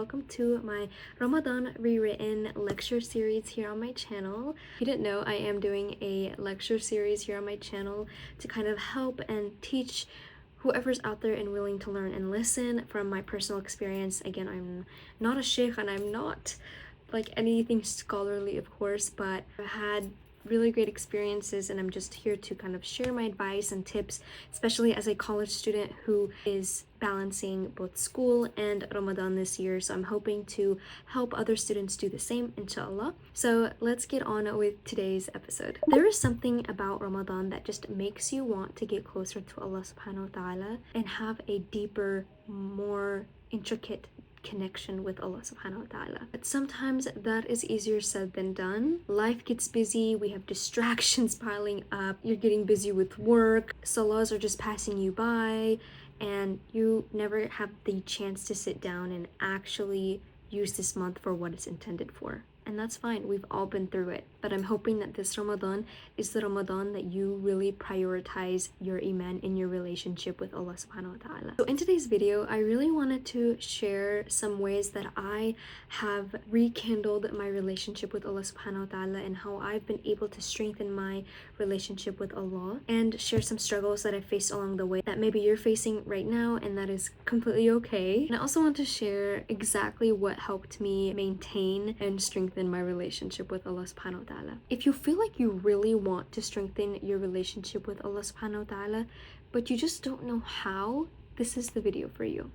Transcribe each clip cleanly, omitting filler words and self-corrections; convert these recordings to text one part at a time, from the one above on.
welcome to my Ramadan Rewritten lecture series here on my channel. If you didn't know, I am doing a lecture series here on my channel to kind of help and teach whoever's out there and willing to learn and listen from my personal experience. Again, I'm not a sheikh and I'm not like anything scholarly, of course, but I've had really great experiences and I'm just here to kind of share my advice and tips, especially as a college student who is balancing both school and Ramadan this year. So I'm hoping to help other students do the same, inshallah. So let's get on with today's episode. There is something about Ramadan that just makes you want to get closer to Allah subhanahu wa ta'ala and have a deeper, more intricate connection with Allah subhanahu wa ta'ala. But sometimes that is easier said than done. Life gets busy, we have distractions piling up, you're getting busy with work, salahs are just passing you by, and you never have the chance to sit down and actually use this month for what it's intended for. And that's fine, we've all been through it. But I'm hoping that this Ramadan is the Ramadan that you really prioritize your iman in your relationship with Allah subhanahu wa ta'ala. So in today's video, I really wanted to share some ways that I have rekindled my relationship with Allah subhanahu wa ta'ala and how I've been able to strengthen my relationship with Allah, and share some struggles that I faced along the way that maybe you're facing right now, and that is completely okay. And I also want to share exactly what helped me maintain and strengthen my relationship with Allah subhanahu wa ta'ala. If you feel like you really want to strengthen your relationship with Allah subhanahu wa ta'ala, but you just don't know how, this is the video for you.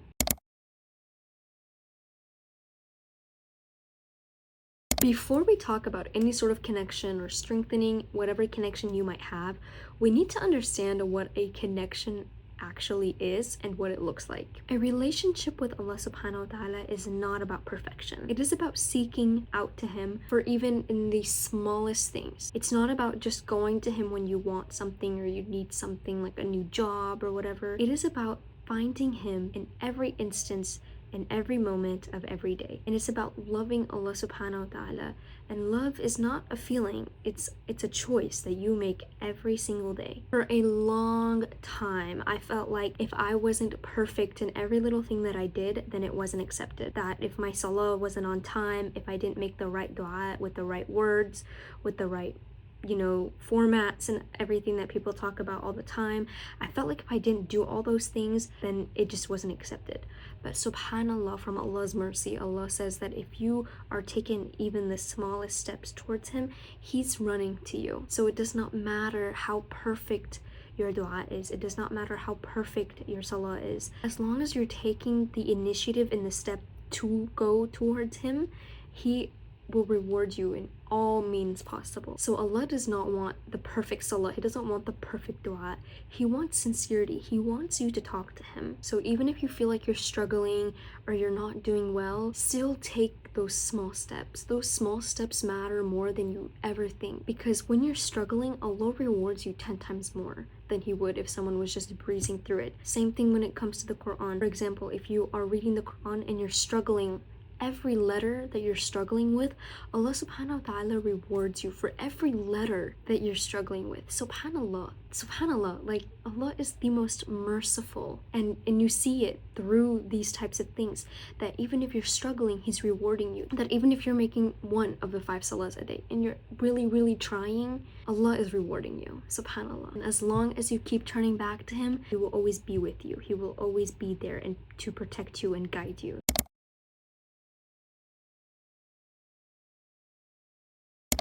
Before we talk about any sort of connection or strengthening whatever connection you might have, we need to understand what a connection actually is and what it looks like. A relationship with Allah subhanahu wa ta'ala is not about perfection. It is about seeking out to Him for even in the smallest things. It's not about just going to Him when you want something or you need something like a new job or whatever. It is about finding Him in every instance, in every moment of every day. And it's about loving Allah subhanahu wa ta'ala. And love is not a feeling, it's a choice that you make every single day. For a long time, I felt like if I wasn't perfect in every little thing that I did, then it wasn't accepted. That if my salah wasn't on time, if I didn't make the right dua with the right words, with the right formats and everything that people talk about all the time, I felt like if I didn't do all those things, then it just wasn't accepted. But subhanallah, from Allah's mercy, Allah says that if you are taking even the smallest steps towards Him, He's running to you. So it does not matter how perfect your dua is, it does not matter how perfect your salah is, as long as you're taking the initiative in the step to go towards Him, He will reward you in all means possible. So Allah does not want the perfect salah, He doesn't want the perfect dua, He wants sincerity, He wants you to talk to Him. So even if you feel like you're struggling or you're not doing well, still take those small steps. Those small steps matter more than you ever think, because when you're struggling, Allah rewards you 10 times more than He would if someone was just breezing through it. Same thing when it comes to the Quran. For example, if you are reading the Quran and you're struggling, every letter that you're struggling with, Allah subhanahu wa ta'ala rewards you for every letter that you're struggling with. Subhanallah, like Allah is the most merciful, and you see it through these types of things, that even if you're struggling, He's rewarding you. That even if you're making one of the 5 salahs a day and you're really trying, Allah is rewarding you, subhanallah. And as long as you keep turning back to Him, He will always be with you. He will always be there and to protect you and guide you.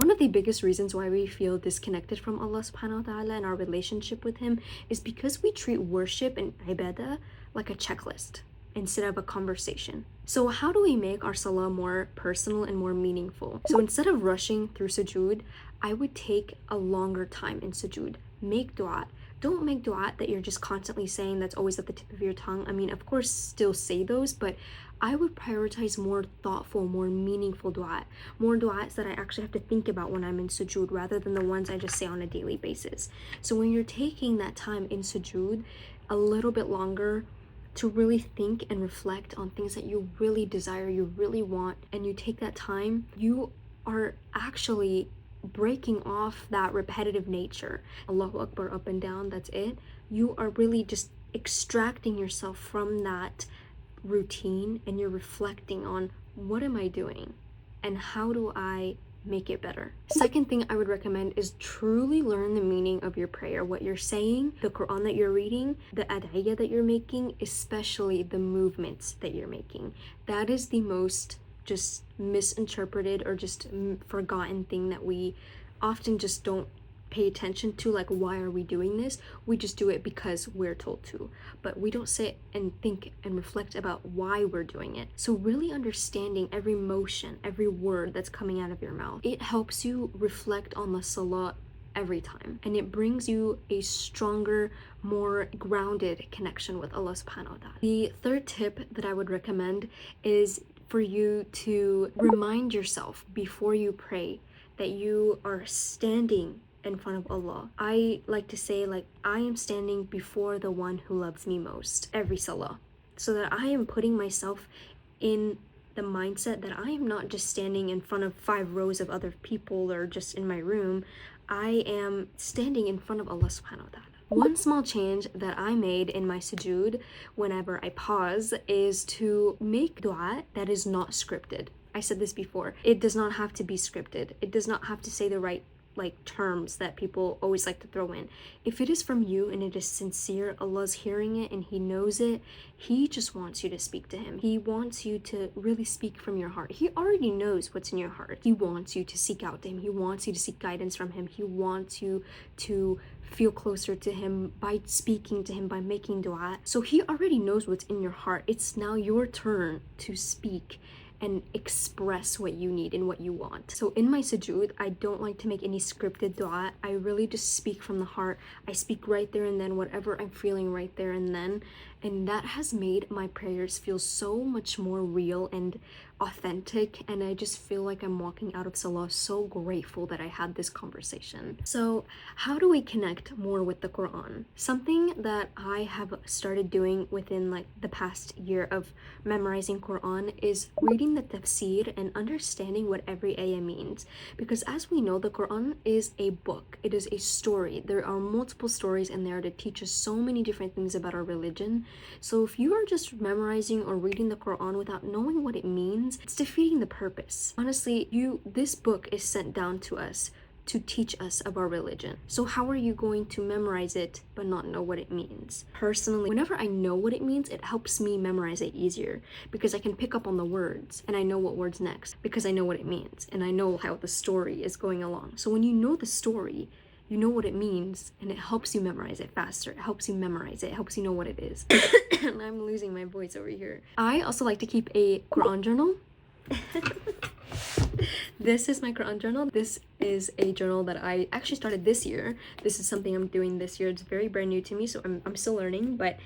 One of the biggest reasons why we feel disconnected from Allah subhanahu wa ta'ala and our relationship with Him is because we treat worship and ibadah like a checklist instead of a conversation. So how do we make our salah more personal and more meaningful? So instead of rushing through sujood, I would take a longer time in sujood. Make dua. Don't make dua that you're just constantly saying, that's always at the tip of your tongue. I mean, of course, still say those, but I would prioritize more thoughtful, more meaningful dua. More duas that I actually have to think about when I'm in sujood, rather than the ones I just say on a daily basis. So when you're taking that time in sujood a little bit longer to really think and reflect on things that you really desire, you really want, and you take that time, you are actually breaking off that repetitive nature. Allahu Akbar, up and down, that's it. You are really just extracting yourself from that routine and you're reflecting on what am I doing and how do I make it better. Second thing I would recommend is truly learn the meaning of your prayer, what you're saying, the Quran that you're reading, the ad'iyah that you're making, especially the movements that you're making. That is the most just misinterpreted or just forgotten thing that we often just don't pay attention to. Like, why are we doing this? We just do it because we're told to, but we don't sit and think and reflect about why we're doing it. So really understanding every motion, every word that's coming out of your mouth, it helps you reflect on the salah every time, and it brings you a stronger, more grounded connection with Allah subhanahu wa ta'ala. The third tip that I would recommend is for you to remind yourself before you pray that you are standing in front of Allah. I like to say, like, I am standing before the one who loves me most every salah, so that I am putting myself in the mindset that I am not just standing in front of 5 rows of other people or just in my room. I am standing in front of Allah subhanahu wa ta'ala. One small change that I made in my sujood whenever I pause is to make dua that is not scripted. I said this before. It does not have to be scripted. It does not have to say the right terms that people always like to throw in. If it is from you and it is sincere, Allah's hearing it and He knows it, He just wants you to speak to Him. He wants you to really speak from your heart. He already knows what's in your heart. He wants you to seek out to Him. He wants you to seek guidance from Him. He wants you to feel closer to Him by speaking to Him, by making dua. So He already knows what's in your heart. It's now your turn to speak and express what you need and what you want. So in my sujood, I don't like to make any scripted dua. I really just speak from the heart. I speak right there and then, whatever I'm feeling right there and then. And that has made my prayers feel so much more real and authentic, and I just feel like I'm walking out of salah so grateful that I had this conversation. So how do we connect more with the Quran? Something that I have started doing within like the past year of memorizing Quran is reading the tafsir and understanding what every ayah means, because as we know, the Quran is a book. It is a story. There are multiple stories in there to teach us so many different things about our religion. So if you are just memorizing or reading the Quran without knowing what it means, it's defeating the purpose. Honestly, this book is sent down to us to teach us of our religion. So how are you going to memorize it but not know what it means? Personally, whenever I know what it means, it helps me memorize it easier, because I can pick up on the words and I know what words next because I know what it means and I know how the story is going along. So when you know the story, you know what it means, and it helps you memorize it faster. It helps you memorize it. It helps you know what it is. And I'm losing my voice over here. I also like to keep a Quran journal. This is my Quran journal. This is a journal that I actually started this year. This is something I'm doing this year. It's very brand new to me, so I'm still learning, but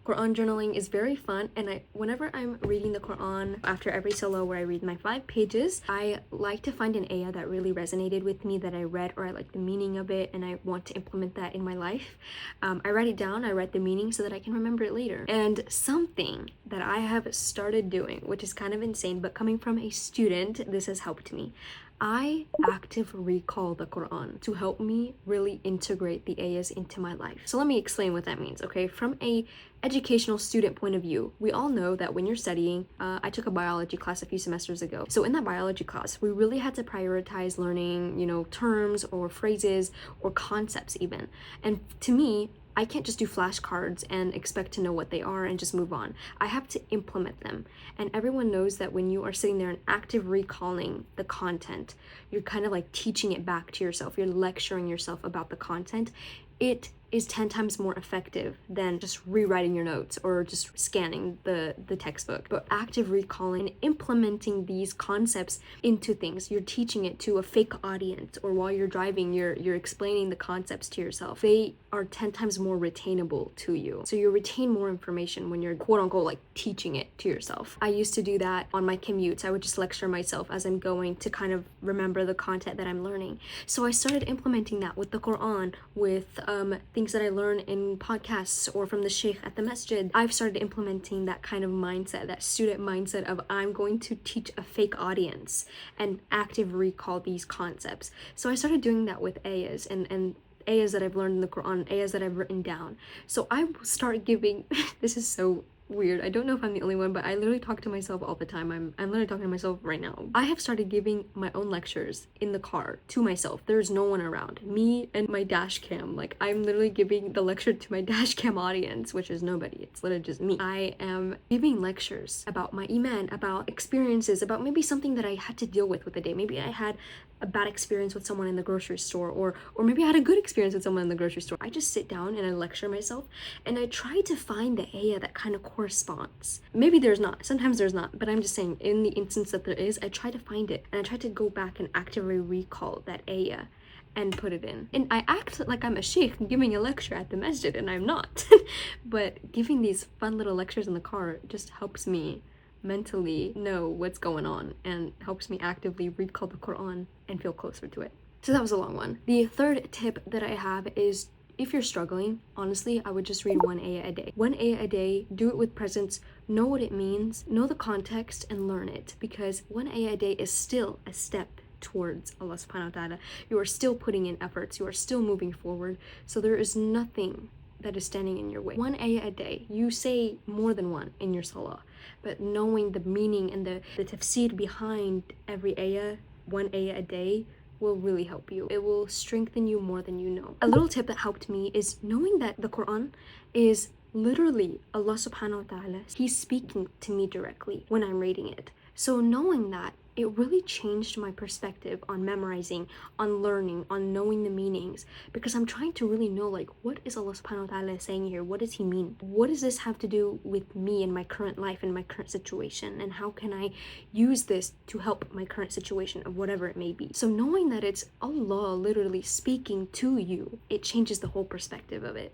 Quran journaling is very fun. And whenever I'm reading the Quran, after every salah where I read my 5 pages, I like to find an ayah that really resonated with me, that I read, or I like the meaning of it and I want to implement that in my life. I write it down, I write the meaning so that I can remember it later. And something that I have started doing, which is kind of insane, but coming from a student, this has helped me. I active recall the Quran to help me really integrate the ayahs into my life. So let me explain what that means, okay? From a educational student point of view, we all know that when you're studying, I took a biology class a few semesters ago. So in that biology class, we really had to prioritize learning, terms or phrases or concepts even. And to me, I can't just do flashcards and expect to know what they are and just move on. I have to implement them. And everyone knows that when you are sitting there and active recalling the content, you're kind of like teaching it back to yourself. You're lecturing yourself about the content. It is 10 times more effective than just rewriting your notes or just scanning the textbook. But active recalling and implementing these concepts into things, you're teaching it to a fake audience, or while you're driving, you're explaining the concepts to yourself. They are 10 times more retainable to you. So you retain more information when you're quote unquote like teaching it to yourself. I used to do that on my commutes. I would just lecture myself as I'm going to kind of remember the content that I'm learning. So I started implementing that with the Quran, with things that I learn in podcasts or from the sheikh at the masjid. I've started implementing that kind of mindset, that student mindset of I'm going to teach a fake audience and active recall these concepts. So I started doing that with ayahs and ayahs that I've learned in the Quran, ayahs that I've written down. So I will start giving, this is so weird. I don't know if I'm the only one, but I literally talk to myself all the time. I'm literally talking to myself right now. I have started giving my own lectures in the car to myself. There's no one around. Me and my dash cam. Like, I'm literally giving the lecture to my dash cam audience, which is nobody. It's literally just me. I am giving lectures about my iman, about experiences, about maybe something that I had to deal with the day. Maybe I had a bad experience with someone in the grocery store, or maybe I had a good experience with someone in the grocery store. I just sit down and I lecture myself, and I try to find the ayah that kind of corresponds. Maybe there's not, sometimes there's not, but I'm just saying, in the instance that there is, I try to find it, and I try to go back and actively recall that ayah and put it in. And I act like I'm a sheikh giving a lecture at the masjid, and I'm not. But giving these fun little lectures in the car just helps me mentally know what's going on and helps me actively recall the Quran and feel closer to it. So that was a long one. The third tip that I have is, if you're struggling, honestly, I would just read one ayah a day. One ayah a day, do it with presence, know what it means, know the context, and learn it. Because one ayah a day is still a step towards Allah subhanahu wa ta'ala. You are still putting in efforts, you are still moving forward. So there is nothing that is standing in your way. One ayah a day, you say more than one in your salah, but knowing the meaning and the tafsir behind every ayah, one ayah a day, will really help you. It will strengthen you more than you know. A little tip that helped me is knowing that the Quran is literally Allah subhanahu wa ta'ala. He's speaking to me directly when I'm reading it. So knowing that, it really changed my perspective on memorizing, on learning, on knowing the meanings, because I'm trying to really know, like, what is Allah subhanahu wa ta'ala saying here? What does he mean? What does this have to do with me and my current life and my current situation? And how can I use this to help my current situation of whatever it may be? So knowing that it's Allah literally speaking to you, it changes the whole perspective of it.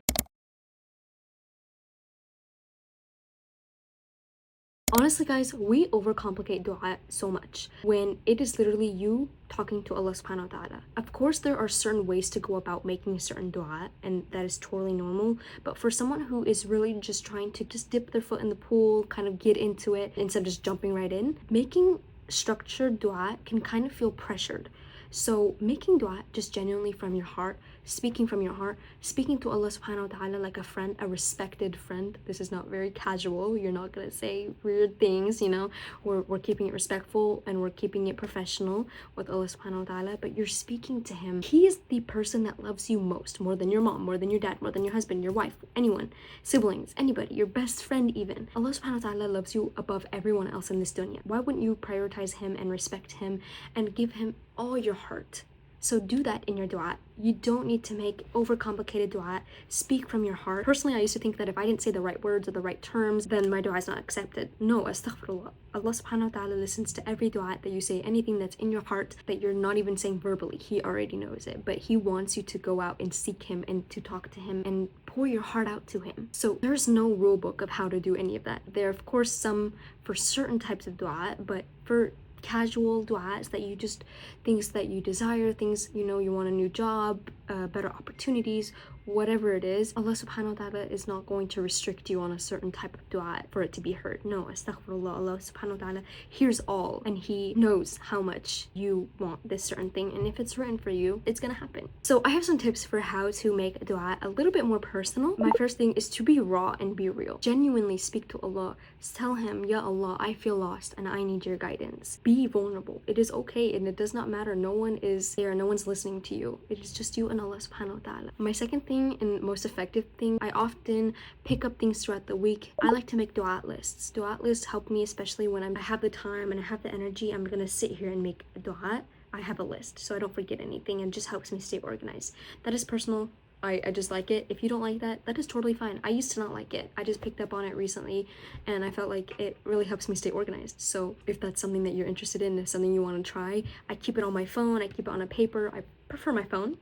Honestly, guys, we overcomplicate dua so much when it is literally you talking to Allah subhanahu wa ta'ala. Of course, there are certain ways to go about making a certain dua, and that is totally normal. But for someone who is really just trying to just dip their foot in the pool, kind of get into it instead of just jumping right in, making structured dua can kind of feel pressured. So making dua just genuinely from your heart, speaking from your heart, speaking to Allah subhanahu wa ta'ala like a friend, a respected friend. This is not very casual. You're not gonna say weird things, you know. We're keeping it respectful and we're keeping it professional with Allah subhanahu wa ta'ala, but you're speaking to him. He is the person that loves you most, more than your mom, more than your dad, more than your husband, your wife, anyone, siblings, anybody, your best friend even. Allah subhanahu wa ta'ala loves you above everyone else in this dunya. Why wouldn't you prioritize him and respect him and give him all your heart? So do that in your dua. You don't need to make overcomplicated dua. Speak from your heart. Personally, I used to think that if I didn't say the right words or the right terms, then my dua is not accepted. No, astaghfirullah. Allah subhanahu wa ta'ala listens to every dua that you say. Anything that's in your heart that you're not even saying verbally, he already knows it. But he wants you to go out and seek him and to talk to him and pour your heart out to him. So there's no rule book of how to do any of that. There are, of course, some for certain types of dua, but for casual du'as that you just, things that you desire, things, you know, you want a new job, better opportunities, whatever it is, Allah subhanahu wa ta'ala is not going to restrict you on a certain type of dua for it to be heard. No, astaghfirullah, Allah subhanahu wa ta'ala hears all, and he knows how much you want this certain thing, and if it's written for you, it's gonna happen. So I have some tips for how to make a dua a little bit more personal. My first thing is to be raw and be real. Genuinely speak to Allah. Tell him, Ya Allah, I feel lost and I need your guidance. Be vulnerable. It is okay, and it does not matter. No one is there, no one's listening to you. It is just you and Allah subhanahu wa ta'ala. My second thing and most effective thing, I often pick up things throughout the week. I like to make dua lists. Dua lists help me, especially when I have the time and I have the energy. I'm gonna sit here and make a dua. I have a list so I don't forget anything, and just helps me stay organized. That is personal. I just like it. If you don't like that, that is totally fine. I used to not like it. I just picked up on it recently, and I felt like it really helps me stay organized. So if that's something that you're interested in, if something you want to try, I keep it on my phone, I keep it on a paper. I prefer my phone,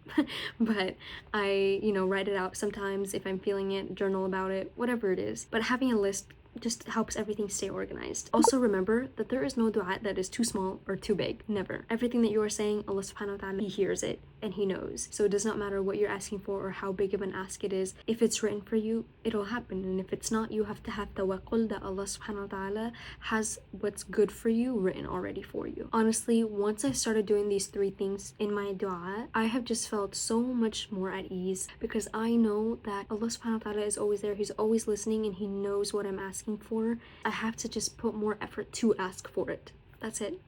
but I, you know, write it out sometimes if I'm feeling it, journal about it, whatever it is. But having a list just helps everything stay organized. Also remember that there is no dua that is too small or too big. Never. Everything that you are saying, Allah subhanahu wa ta'ala, he hears it and he knows. So it does not matter what you're asking for or how big of an ask it is. If it's written for you, it'll happen. And if it's not, you have to have tawakkul that Allah subhanahu wa ta'ala has what's good for you written already for you. Honestly, once I started doing these three things in my dua, I have just felt so much more at ease, because I know that Allah subhanahu wa ta'ala is always there. He's always listening and he knows what I'm asking asking for, I have to just put more effort to ask for it. That's it.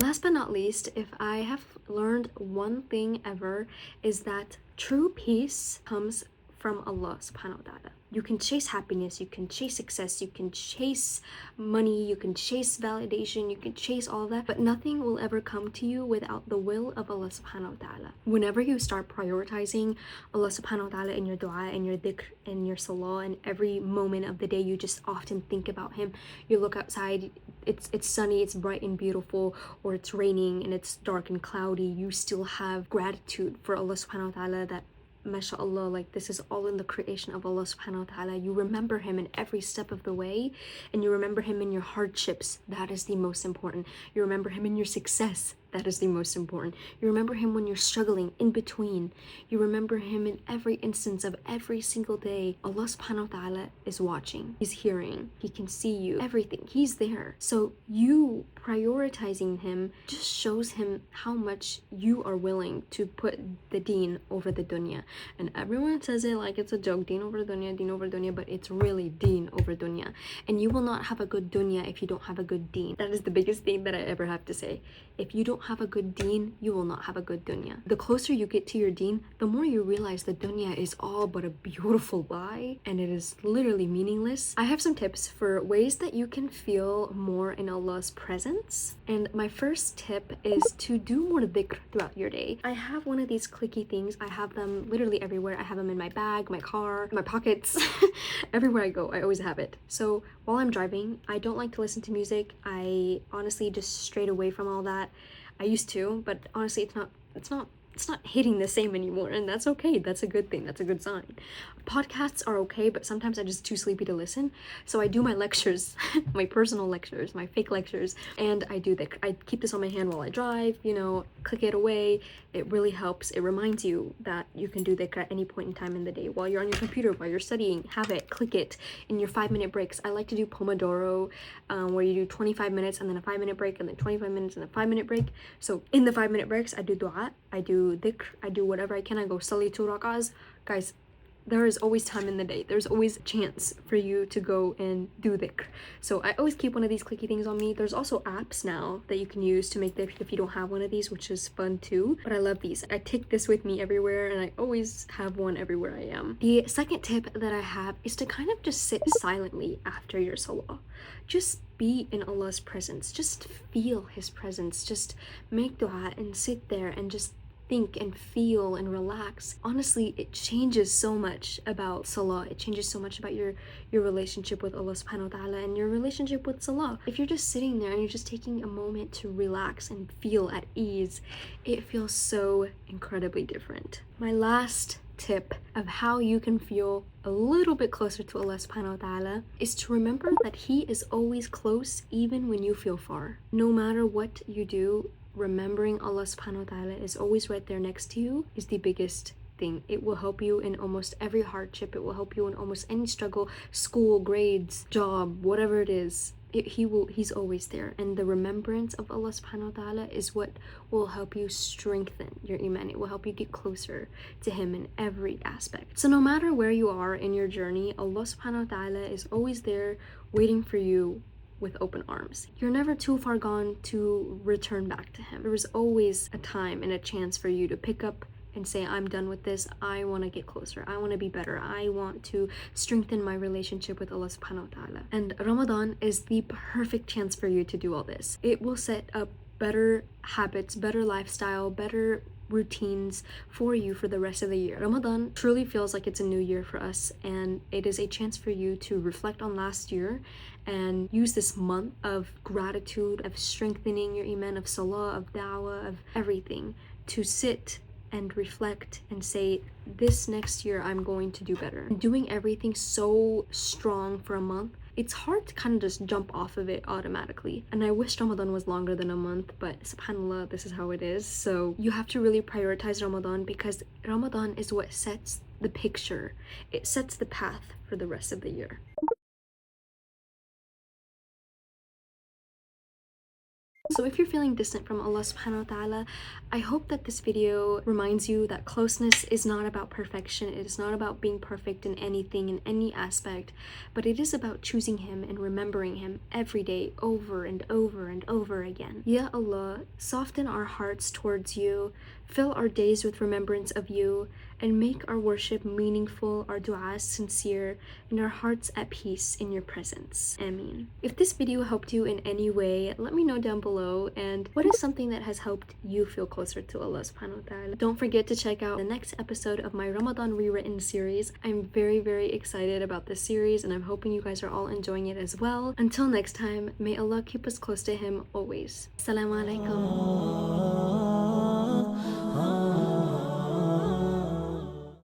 Last but not least, if I have learned one thing ever, is that true peace comes from Allah subhanahu wa ta'ala. You can chase happiness, you can chase success, you can chase money, you can chase validation, you can chase all that, but nothing will ever come to you without the will of Allah subhanahu wa ta'ala. Whenever you start prioritizing Allah subhanahu wa ta'ala in your dua and your dhikr and your salah, and every moment of the day you just often think about him, you look outside, it's sunny, it's bright and beautiful, or it's raining and it's dark and cloudy, you still have gratitude for Allah subhanahu wa ta'ala that mashallah, like this is all in the creation of Allah subhanahu wa ta'ala. You remember him in every step of the way, and you remember him in your hardships. That is the most important. You remember him in your success. That is the most important. You remember him when you're struggling in between. You remember him in every instance of every single day. Allah subhanahu wa ta'ala is watching. He's hearing. He can see you. Everything. He's there. So you prioritizing him just shows him how much you are willing to put the deen over the dunya. And everyone says it like it's a joke. Deen over dunya, but it's really deen over dunya. And you will not have a good dunya if you don't have a good deen. That is the biggest thing that I ever have to say. If you don't have a good deen, you will not have a good dunya. The closer you get to your deen, the more you realize the dunya is all but a beautiful lie, and it is literally meaningless. I have some tips for ways that you can feel more in Allah's presence. And my first tip is to do more dhikr throughout your day. I have one of these clicky things. I have them literally everywhere. I have them in my bag, my car, my pockets. Everywhere I go, I always have it. So while I'm driving, I don't like to listen to music. I honestly just strayed away from all that. I used to, but honestly it's not hitting the same anymore, and that's okay. That's a good thing. That's a good sign. Podcasts are okay, but sometimes I'm just too sleepy to listen. So I do my lectures, my personal lectures, my fake lectures, and I keep this on my hand while I drive, click it away. It really helps. It reminds you that you can do dhikr at any point in time in the day. While you're on your computer, while you're studying, have it, click it in your 5-minute breaks. I like to do Pomodoro, where you do 25 minutes and then a 5-minute break, and then 25 minutes and a 5-minute break. So in the 5-minute breaks, I do dua, I do dhikr, I do whatever I can. I go sali 2 rak'ahs. Guys, there is always time in the day. There's always a chance for you to go and do dhikr. So I always keep one of these clicky things on me. There's also apps now that you can use to make dhikr if you don't have one of these, which is fun too. But I love these. I take this with me everywhere, and I always have one everywhere I am. The second tip that I have is to kind of just sit silently after your salah. Just be in Allah's presence. Just feel his presence. Just make dua and sit there and just think and feel and relax. Honestly, it changes so much about salah. It changes so much about your relationship with Allah subhanahu wa ta'ala and your relationship with salah. If you're just sitting there and you're just taking a moment to relax and feel at ease, it feels so incredibly different. My last tip of how you can feel a little bit closer to Allah subhanahu wa ta'ala is to remember that he is always close even when you feel far. No matter what you do, remembering Allah subhanahu wa ta'ala is always right there next to you is the biggest thing. It will help you in almost every hardship. It will help you in almost any struggle, school, grades, job, whatever it is. He's always there, and the remembrance of Allah subhanahu wa ta'ala is what will help you strengthen your iman. It will help you get closer to him in every aspect. So no matter where you are in your journey, Allah subhanahu wa ta'ala is always there waiting for you with open arms. You're never too far gone to return back to him. There is always a time and a chance for you to pick up and say, I'm done with this. I want to get closer. I want to be better. I want to strengthen my relationship with Allah subhanahu wa ta'ala. And Ramadan is the perfect chance for you to do all this. It will set up better habits, better lifestyle, better routines for you for the rest of the year. Ramadan truly feels like it's a new year for us, and it is a chance for you to reflect on last year and use this month of gratitude, of strengthening your iman, of salah, of da'wah, of everything, to sit and reflect and say, this next year I'm going to do better. Doing everything so strong for a month, it's hard to kind of just jump off of it automatically. And I wish Ramadan was longer than a month, but subhanAllah, this is how it is. So you have to really prioritize Ramadan, because Ramadan is what sets the picture. It sets the path for the rest of the year. So if you're feeling distant from Allah subhanahu wa ta'ala, I hope that this video reminds you that closeness is not about perfection. It is not about being perfect in anything, in any aspect, but it is about choosing Him and remembering Him every day over and over and over again. Ya Allah, soften our hearts towards You, fill our days with remembrance of You, and make our worship meaningful, our du'as sincere, and our hearts at peace in Your presence. Ameen. If this video helped you in any way, let me know down below, and what is something that has helped you feel closer to Allah subhanahu wa ta'ala. Don't forget to check out the next episode of my Ramadan Rewritten series. I'm very, very excited about this series, and I'm hoping you guys are all enjoying it as well. Until next time, may Allah keep us close to Him always. Asalam Alikom.